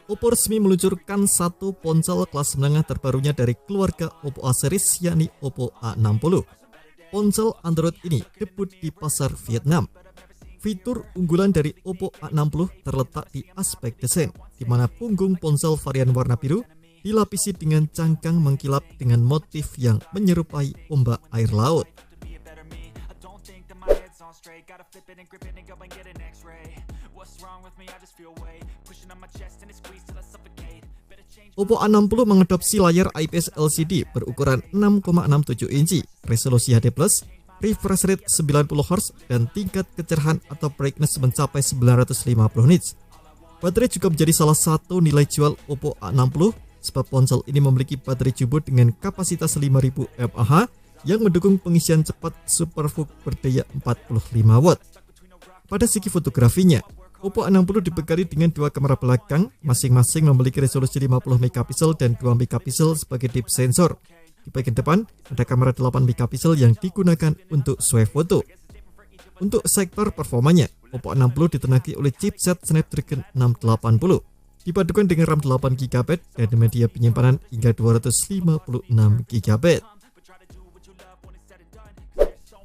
Oppo resmi meluncurkan satu ponsel kelas menengah terbarunya dari keluarga Oppo A series, yakni Oppo A60. Ponsel Android ini debut di pasar Vietnam. Fitur unggulan dari Oppo A60 terletak di aspek desain, di mana punggung ponsel varian warna biru dilapisi dengan cangkang mengkilap dengan motif yang menyerupai ombak air laut. Oppo A60 mengadopsi layar IPS LCD berukuran 6,67 inci, resolusi HD+, refresh rate 90Hz, dan tingkat kecerahan atau brightness mencapai 950 nits. Baterai juga menjadi salah satu nilai jual Oppo A60, sebab ponsel ini memiliki baterai jumbo dengan kapasitas 5000 mAh yang mendukung pengisian cepat SuperVOOC berdaya 45 watt. Pada segi fotografinya, Oppo A60 dibekali dengan dua kamera belakang, masing-masing memiliki resolusi 50 megapiksel dan 2 megapiksel sebagai depth sensor. Di bagian depan, ada kamera 8 megapiksel yang digunakan untuk swafoto. Untuk sektor performanya, Oppo A60 ditenagai oleh chipset Snapdragon 680, dipadukan dengan RAM 8GB dan media penyimpanan hingga 256GB.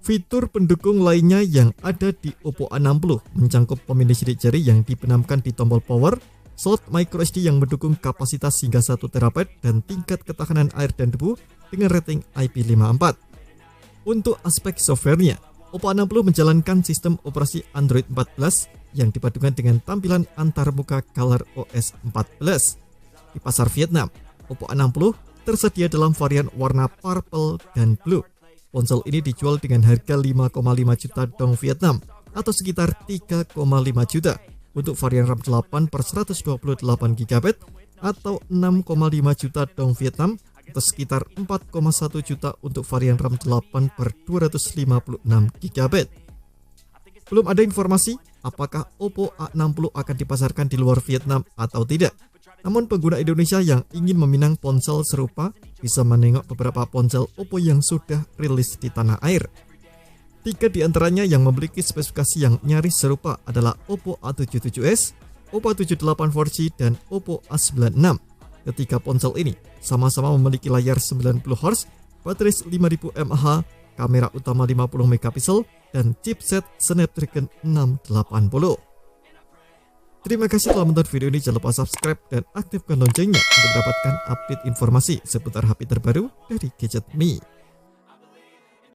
Fitur pendukung lainnya yang ada di Oppo A60 mencangkup pemilih sidik jari yang dibenamkan di tombol power, slot microSD yang mendukung kapasitas hingga 1TB, dan tingkat ketahanan air dan debu dengan rating IP54. Untuk aspek softwarenya, Oppo A60 menjalankan sistem operasi Android 14 yang dipadukan dengan tampilan antarmuka ColorOS 14. Di pasar Vietnam, Oppo A60 tersedia dalam varian warna purple dan blue. Ponsel ini dijual dengan harga 5,5 juta dong Vietnam atau sekitar 3,5 juta untuk varian RAM 8 per 128GB atau 6,5 juta dong Vietnam atau sekitar 4,1 juta untuk varian RAM 8 per 256GB. Belum ada informasi apakah Oppo A60 akan dipasarkan di luar Vietnam atau tidak. Namun pengguna Indonesia yang ingin meminang ponsel serupa bisa menengok beberapa ponsel Oppo yang sudah rilis di tanah air. 3 di antaranya yang memiliki spesifikasi yang nyaris serupa adalah Oppo A77s, Oppo A78 4G, dan Oppo A96. Ketiga ponsel ini sama-sama memiliki layar 90Hz, baterai 5000 mAh, kamera utama 50 megapiksel, dan chipset Snapdragon 680. Terima kasih telah menonton video ini. Jangan lupa subscribe dan aktifkan loncengnya untuk mendapatkan update informasi seputar HP terbaru dari Gadget Me.